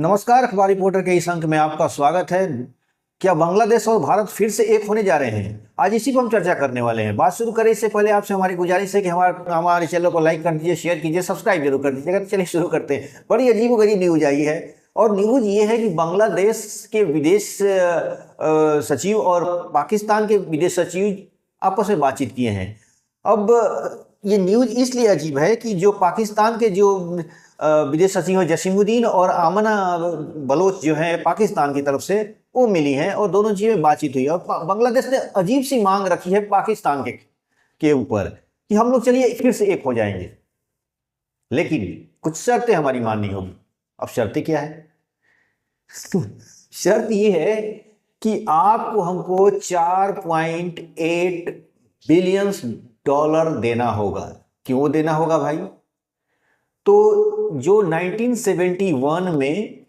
नमस्कार, अखबार रिपोर्टर के इस अंक में आपका स्वागत है। क्या बांग्लादेश और भारत फिर से एक होने जा रहे हैं? आज इसी पर हम चर्चा करने वाले हैं। बात शुरू करें इससे पहले आपसे हमारी गुजारिश है कि हमारे चैनल को लाइक कर दीजिए, शेयर कीजिए, सब्सक्राइब जरूर कर दीजिएगा। तो चलिए शुरू करते हैं। बड़ी अजीबोगरीब न्यूज आई है और न्यूज ये है कि बांग्लादेश के विदेश सचिव और पाकिस्तान के विदेश सचिव आपस में बातचीत किए हैं। अब ये न्यूज इसलिए अजीब है कि जो पाकिस्तान के जो विदेश सचिव है जसीमुद्दीन और आमना बलोच जो है पाकिस्तान की तरफ से वो मिली हैं और दोनों चीजें बातचीत हुई। और बांग्लादेश ने अजीब सी मांग रखी है पाकिस्तान के ऊपर कि हम लोग चलिए फिर से एक हो जाएंगे, लेकिन कुछ शर्तें हमारी माननी होगी। अब शर्तें क्या है? शर्त ये है कि आपको हमको 4.8 बिलियन डॉलर देना होगा। क्यों देना होगा भाई? तो जो 1971 में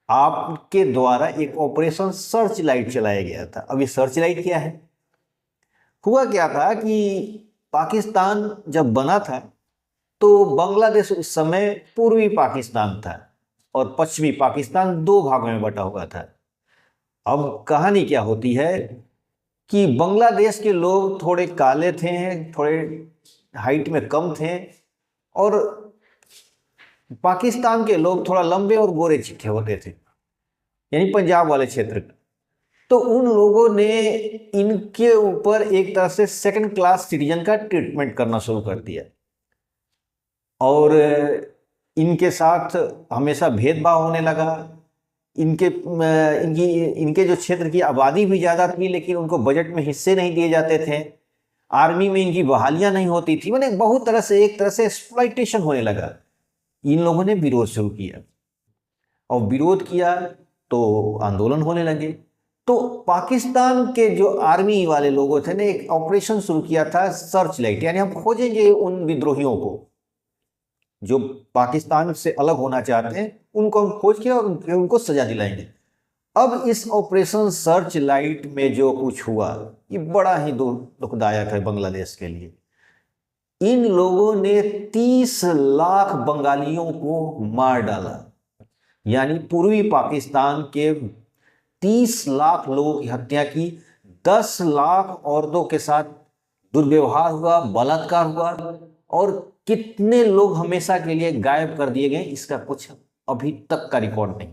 आपके द्वारा एक ऑपरेशन सर्च लाइट चलाया गया था। अब ये सर्च लाइट क्या है? हुआ क्या था कि पाकिस्तान जब बना था तो बांग्लादेश उस समय पूर्वी पाकिस्तान था और पश्चिमी पाकिस्तान दो भागों में बटा हुआ था। अब कहानी क्या होती है कि बांग्लादेश के लोग थोड़े काले थे, थोड़े हाइट में कम थे, और पाकिस्तान के लोग थोड़ा लंबे और गोरे चिट्ठे होते थे, यानी पंजाब वाले क्षेत्र का। तो उन लोगों ने इनके ऊपर एक तरह से सेकंड क्लास सिटीजन का ट्रीटमेंट करना शुरू कर दिया और इनके साथ हमेशा भेदभाव होने लगा। इनके जो क्षेत्र की आबादी भी ज़्यादा थी, लेकिन उनको बजट में हिस्से नहीं दिए जाते थे। आर्मी में इनकी बहालियां नहीं होती थी। मैंने बहुत तरह से एक तरह से एक्सप्लॉइटेशन होने लगा। इन लोगों ने विरोध शुरू किया और विरोध किया तो आंदोलन होने लगे। तो पाकिस्तान के जो आर्मी वाले लोगों थे ने एक ऑपरेशन शुरू किया था सर्च लाइट, यानी हम खोजेंगे उन विद्रोहियों को जो पाकिस्तान से अलग होना चाहते हैं, उनको हम खोज के और उनको सजा दिलाएंगे। अब इस ऑपरेशन सर्च लाइट में जो कुछ हुआ ये बड़ा ही दुखदायक है बांग्लादेश के लिए। इन लोगों ने 30 लाख बंगालियों को मार डाला, यानी पूर्वी पाकिस्तान के 30 लाख लोगों की हत्या की। 10 लाख औरतों के साथ दुर्व्यवहार हुआ, बलात्कार हुआ, और कितने लोग हमेशा के लिए गायब कर दिए गए इसका कुछ अभी तक का रिकॉर्ड नहीं।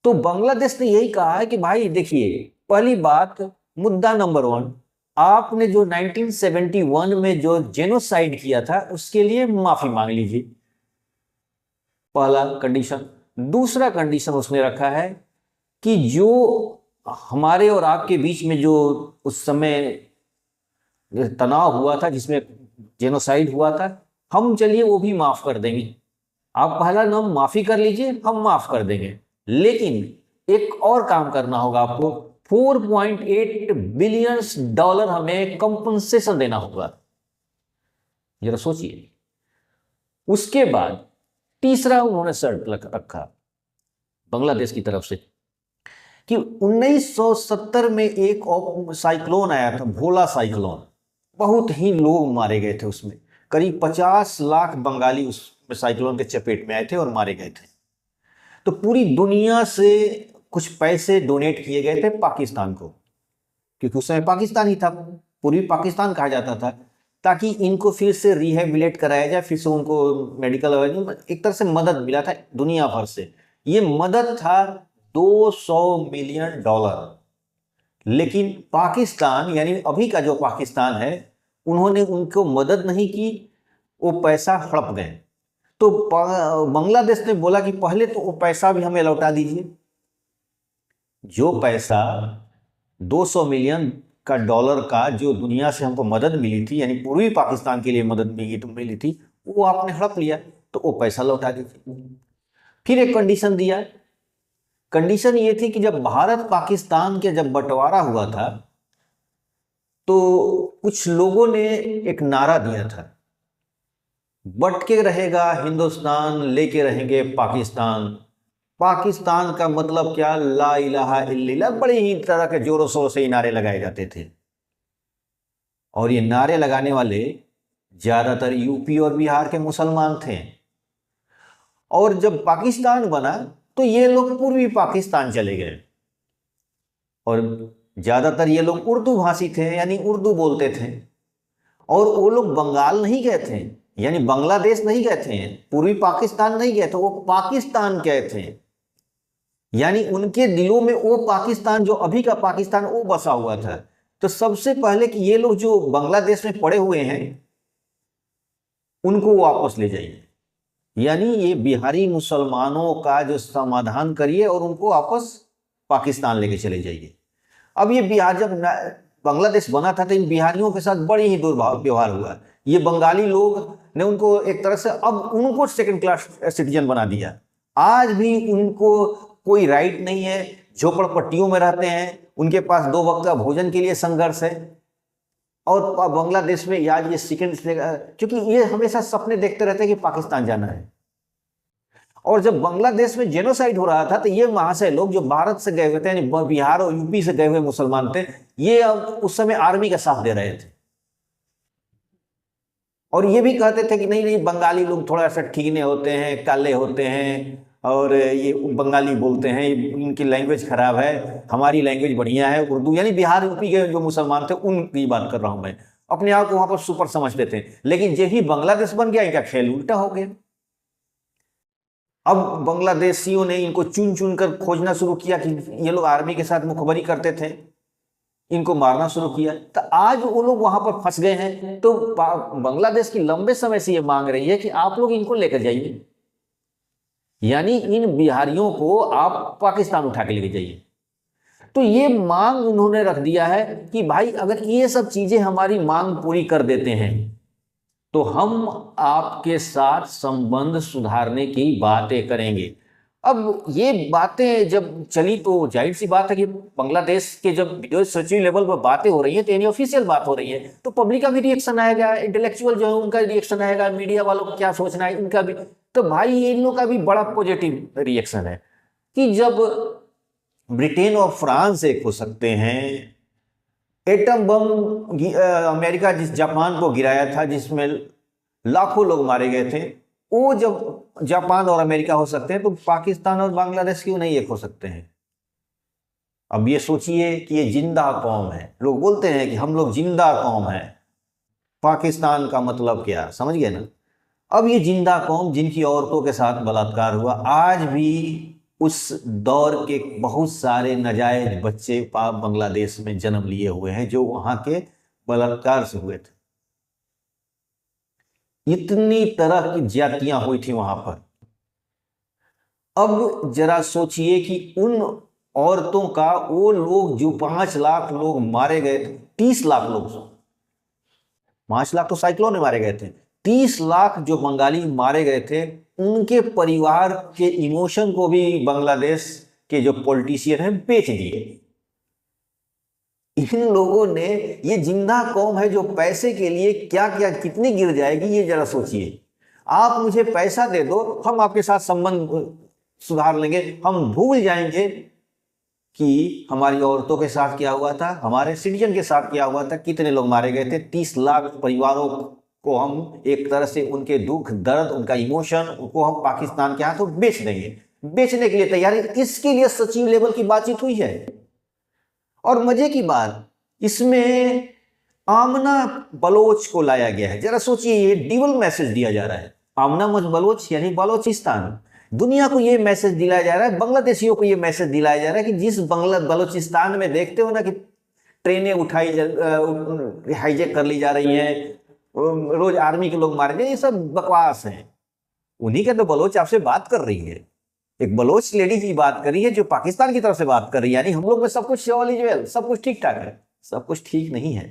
तो बांग्लादेश ने यही कहा है कि भाई देखिए, पहली बात, मुद्दा नंबर 1, आपने जो 1971 में जो जेनोसाइड किया था उसके लिए माफी मांग लीजिए, पहला कंडीशन। दूसरा कंडीशन उसने रखा है कि जो हमारे और आपके बीच में जो उस समय तनाव हुआ था जिसमें जेनोसाइड हुआ था, हम चलिए वो भी माफ कर देंगे। आप पहला नाम माफी कर लीजिए, हम माफ कर देंगे, लेकिन एक और काम करना होगा आपको। 4.8 बिलियन डॉलर हमें कंपनसेशन देना होगा। जरा सोचिए। उसके बाद तीसरा उन्होंने शर्त रखा बांग्लादेश की तरफ से कि 1970 में एक साइक्लोन आया था, भोला साइक्लोन। बहुत ही लोग मारे गए थे उसमें। करीब 50 लाख बंगाली उस साइक्लोन के चपेट में आए थे और मारे गए थे। तो पूरी दुनिया से कुछ पैसे डोनेट किए गए थे पाकिस्तान को, क्योंकि उस समय पाकिस्तान ही था, पूर्वी पाकिस्तान कहा जाता था, ताकि इनको फिर से रिहेबिलिट कराया जाए, फिर से उनको मेडिकल एक तरह से मदद मिला था दुनिया भर से। ये मदद था 200 मिलियन डॉलर। लेकिन पाकिस्तान, यानी अभी का जो पाकिस्तान है, उन्होंने उनको मदद नहीं की, वो पैसा हड़प गए। तो बांग्लादेश ने बोला कि पहले तो वो पैसा भी हमें लौटा दीजिए। जो पैसा 200 मिलियन का डॉलर का जो दुनिया से हमको मदद मिली थी, यानी पूर्वी पाकिस्तान के लिए मदद मिली थी, वो आपने हड़प लिया, तो वो पैसा लौटा दीजिए। फिर एक कंडीशन दिया। कंडीशन ये थी कि जब भारत पाकिस्तान के जब बंटवारा हुआ था तो कुछ लोगों ने एक नारा दिया था, बट के रहेगा हिंदुस्तान, लेके रहेंगे पाकिस्तान। पाकिस्तान का मतलब क्या? ला इलाहा इल्लल्लाह। बड़े ही तरह के जोरों शोरों से ये नारे लगाए जाते थे, और ये नारे लगाने वाले ज्यादातर यूपी और बिहार के मुसलमान थे। और जब पाकिस्तान बना तो ये लोग पूर्वी पाकिस्तान चले गए, और ज़्यादातर ये लोग उर्दू भाषी थे, यानी उर्दू बोलते थे। और वो लोग बंगाल नहीं गए थे, यानी बांग्लादेश नहीं गए थे, पूर्वी पाकिस्तान नहीं गए थे, वो पाकिस्तान गए थे। यानी उनके दिलों में वो पाकिस्तान, जो अभी का पाकिस्तान, वो बसा हुआ था। तो सबसे पहले कि ये लोग जो बांग्लादेश में पड़े हुए हैं उनको वापस ले जाइए, यानी ये बिहारी मुसलमानों का जो समाधान करिए और उनको वापस पाकिस्तान लेके चले जाइए। अब ये बिहार, जब बांग्लादेश बना था तो इन बिहारियों के साथ बड़ी ही दुर्व्यवहार हुआ। ये बंगाली लोग ने उनको एक तरह से, अब उनको सेकंड क्लास सिटीजन बना दिया। आज भी उनको कोई राइट नहीं है, झोपड़पट्टियों में रहते हैं, उनके पास 2 वक्त का भोजन के लिए संघर्ष है। और बांग्लादेश में आज ये सेकंड, क्योंकि ये हमेशा सपने देखते रहते हैं कि पाकिस्तान जाना है। और जब बांग्लादेश में जेनोसाइड हो रहा था तो ये महाशय लोग जो भारत से गए हुए थे, यानी बिहार और यूपी से गए हुए मुसलमान थे, ये उस समय आर्मी का साथ दे रहे थे। और ये भी कहते थे कि नहीं नहीं, बंगाली लोग थोड़ा सा ठीकने होते हैं, काले होते हैं, और ये बंगाली बोलते हैं, इनकी लैंग्वेज खराब है, हमारी लैंग्वेज बढ़िया है उर्दू। यानी बिहार यूपी के जो मुसलमान थे उनकी बात कर रहा हूं मैं, अपने आप को वहां पर सुपर समझते थे। लेकिन जब ही बांग्लादेश बन गया, इनका खेल उल्टा हो गया। अब बांग्लादेशियों ने इनको चुन चुन कर खोजना शुरू किया कि ये लोग आर्मी के साथ मुखबरी करते थे, इनको मारना शुरू किया। तो आज वो लोग वहां पर फंस गए हैं। तो बांग्लादेश की लंबे समय से ये मांग रही है कि आप लोग इनको लेकर जाइए, यानी इन बिहारियों को आप पाकिस्तान उठा के लेके जाइए। तो ये मांग उन्होंने रख दिया है कि भाई अगर ये सब चीजें हमारी मांग पूरी कर देते हैं तो हम आपके साथ संबंध सुधारने की बातें करेंगे। अब ये बातें जब चली तो जाहिर सी बात है कि बांग्लादेश के जब विदेश सचिव लेवल पर बातें हो रही हैं, तो यानी ऑफिशियल बात हो रही है, तो पब्लिक का भी रिएक्शन आएगा, इंटेलेक्चुअल जो है उनका रिएक्शन आएगा, मीडिया वालों को क्या सोचना है इनका भी। तो भाई इन लोगों का भी बड़ा पॉजिटिव रिएक्शन है कि जब ब्रिटेन और फ्रांस एक हो सकते हैं, एटम बम अमेरिका जिस जापान को गिराया था जिसमें लाखों लोग मारे गए थे, वो जब जापान और अमेरिका हो सकते हैं तो पाकिस्तान और बांग्लादेश क्यों नहीं एक हो सकते हैं। अब ये सोचिए कि ये जिंदा कौम है, लोग बोलते हैं कि हम लोग जिंदा कौम है, पाकिस्तान का मतलब क्या, समझ गए ना। अब ये जिंदा कौम जिनकी औरतों के साथ बलात्कार हुआ, आज भी उस दौर के बहुत सारे नाजायज बच्चे बांग्लादेश में जन्म लिए हुए हैं जो वहां के बलात्कार से हुए थे। इतनी तरह की ज्यादतियां हुई थी वहां पर। अब जरा सोचिए कि उन औरतों का, वो लोग जो 5 लाख लोग मारे गए थे, 30 लाख लोग, 5 लाख तो साइक्लोन में मारे गए थे, 30 लाख जो बंगाली मारे गए थे, उनके परिवार के इमोशन को भी बांग्लादेश के जो पॉलिटिशियन हैं बेच दिए। इन लोगों ने, ये जिंदा कौम है जो पैसे के लिए क्या क्या कितनी गिर जाएगी ये जरा सोचिए। आप मुझे पैसा दे दो, हम आपके साथ संबंध सुधार लेंगे, हम भूल जाएंगे कि हमारी औरतों के साथ क्या हुआ था, हमारे सिटीजन के साथ क्या हुआ था, कितने लोग मारे गए थे। 30 लाख परिवारों को हम एक तरह से उनके दुख दर्द, उनका इमोशन को हम पाकिस्तान के हाथों बेच देंगे, बेचने के लिए तैयार है। इसके लिए सचिव लेवल की बातचीत हुई है। और मजे की बात, इसमें आमना बलोच को लाया गया है। जरा सोचिए, ये डबल मैसेज दिया जा रहा है। आमना बलोच यानी बलोचिस्तान, दुनिया को ये मैसेज दिलाया जा रहा है, बांग्लादेशियों को ये मैसेज दिलाया जा रहा है कि जिस बलोचिस्तान में देखते हो ना कि ट्रेनें उठाई हाईजैक कर ली जा रही हैं, रोज आर्मी के लोग मारे गए, ये सब बकवास है। उन्हीं का तो बलोच आपसे बात कर रही है, एक बलोच लेडी की बात कर रही है जो पाकिस्तान की तरफ से बात कर रही है। यानी हम लोग में सब कुछ सब कुछ ठीक ठाक है, सब कुछ ठीक नहीं है।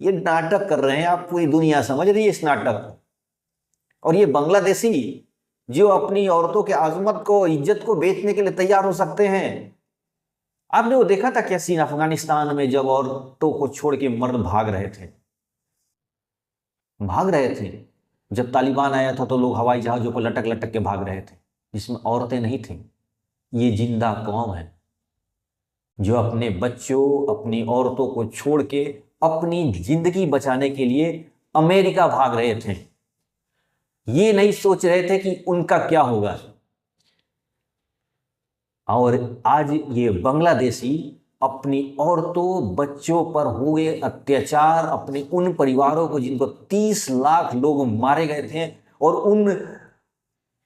ये नाटक कर रहे हैं, आप पूरी दुनिया समझ रही है इस नाटक को। और ये बांग्लादेशी जो अपनी औरतों के आजमत को, इज्जत को बेचने के लिए तैयार हो सकते हैं। आपने वो देखा था क्या सीन अफगानिस्तान में, जब औरतों को छोड़ के मर्द भाग रहे थे। जब तालिबान आया था तो लोग हवाई जहाजों पर लटक लटक के भाग रहे थे, जिसमें औरतें नहीं थीं। ये जिंदा कौम है जो अपने बच्चों, अपनी औरतों को छोड़ के अपनी जिंदगी बचाने के लिए अमेरिका भाग रहे थे। ये नहीं सोच रहे थे कि उनका क्या होगा, और आज ये बांग्लादेशी अपनी औरतों बच्चों पर हुए अत्याचार, अपने उन परिवारों को जिनको 30 लाख लोग मारे गए थे और उन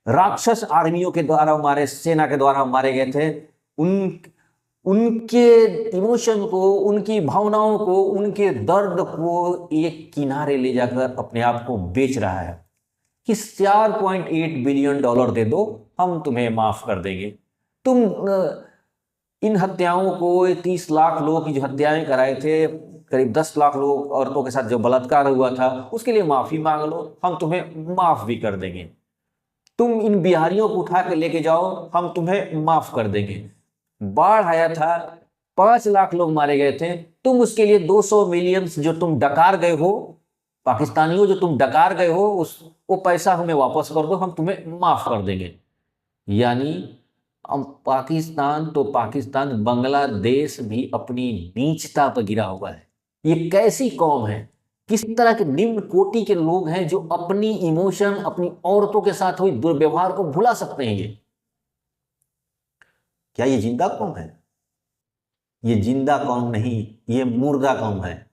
राक्षस आर्मियों के द्वारा मारे, सेना के द्वारा मारे गए थे, उनके इमोशन को, उनकी भावनाओं को, उनके दर्द को एक किनारे ले जाकर अपने आप को बेच रहा है कि 4.8 बिलियन डॉलर दे दो, हम तुम्हें माफ कर देंगे। तुम इन हत्याओं को, 30 लाख लोगों की जो हत्याएं कराए थे, करीब 10 लाख लोग औरतों के साथ जो बलात्कार हुआ था, उसके लिए माफी मांग लो, हम तुम्हें माफ भी कर देंगे। तुम इन बिहारियों को उठा के लेके जाओ, हम तुम्हें माफ कर देंगे। बाढ़ आया था, 5 लाख लोग मारे गए थे, तुम उसके लिए 200 मिलियन जो तुम डकार गए हो, पाकिस्तानियों जो तुम डकार गए हो, वो पैसा हमें वापस कर दो, हम तुम्हें माफ कर देंगे। यानी पाकिस्तान तो पाकिस्तान, बांग्लादेश भी अपनी नीचता पर गिरा हुआ है। ये कैसी कौम है, किस तरह के निम्न कोटि के लोग हैं जो अपनी इमोशन, अपनी औरतों के साथ हुई दुर्व्यवहार को भुला सकते हैं। ये क्या ये जिंदा कौम है? ये जिंदा कौम नहीं, ये मुर्दा कौम है।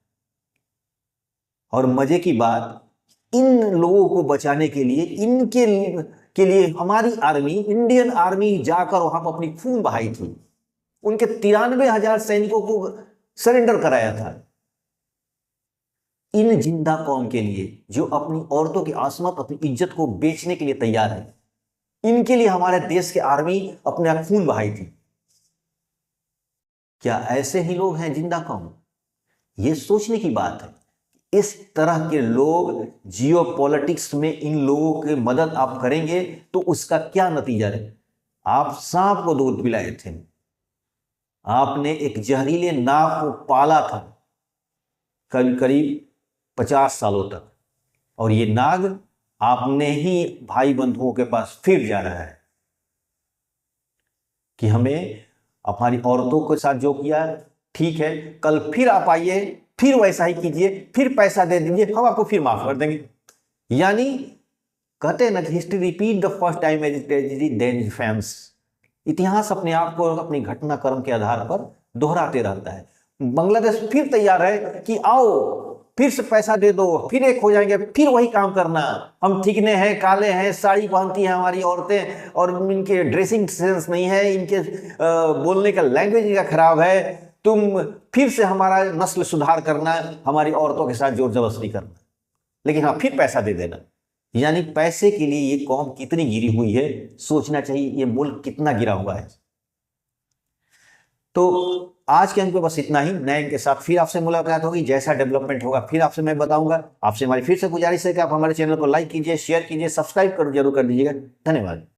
और मजे की बात, इन लोगों को बचाने के लिए, इनके लिए हमारी आर्मी, इंडियन आर्मी जाकर वहां पर अपनी खून बहाई थी, उनके 93,000 सैनिकों को सरेंडर कराया था। इन जिंदा कौम के लिए जो अपनी औरतों की आसमत, अपनी इज्जत को बेचने के लिए तैयार है, इनके लिए हमारे देश की आर्मी अपना खून बहाई थी। क्या ऐसे ही लोग हैं जिंदा कौम? ये सोचने की बात है। इस तरह के लोग जियो पॉलिटिक्स में, इन लोगों की मदद आप करेंगे तो उसका क्या नतीजा है? आप सांप को दूध पिलाए थे, आपने एक जहरीले नाग को पाला था करीब 50 सालों तक, और ये नाग आपने ही भाई बंधुओं के पास फिर जा रहा है कि हमें हमारी औरतों के साथ जो किया ठीक है, कल फिर आप आइए, फिर वैसा ही कीजिए, फिर पैसा दे दीजिए, हम आपको फिर माफ कर देंगे। यानी कहते हैं ना कि history repeat the first time as tragedy then farce. इतिहास अपने आप को अपनी घटनाक्रम के आधार पर दोहराते रहता है। बांग्लादेश फिर तैयार है कि आओ, फिर से पैसा दे दो, फिर एक हो जाएंगे, फिर वही काम करना। हम ठिकने हैं, काले हैं, साड़ी पहनती हैं हमारी औरतें, और इनके ड्रेसिंग सेंस नहीं है, इनके बोलने का लैंग्वेज इनका खराब है, तुम फिर से हमारा नस्ल सुधार करना, हमारी औरतों के साथ जोर जबरदस्ती करना, लेकिन हाँ फिर पैसा दे देना। यानी पैसे के लिए ये कौम कितनी गिरी हुई है, सोचना चाहिए ये मुल्क कितना गिरा हुआ है। तो आज के अंक पे बस इतना ही। नए अंक के साथ फिर आपसे मुलाकात होगी, जैसा डेवलपमेंट होगा फिर आपसे मैं बताऊंगा। आपसे हमारी फिर से गुजारिश है कि आप हमारे चैनल को लाइक कीजिए, शेयर कीजिए, सब्सक्राइब जरूर कर दीजिएगा। धन्यवाद।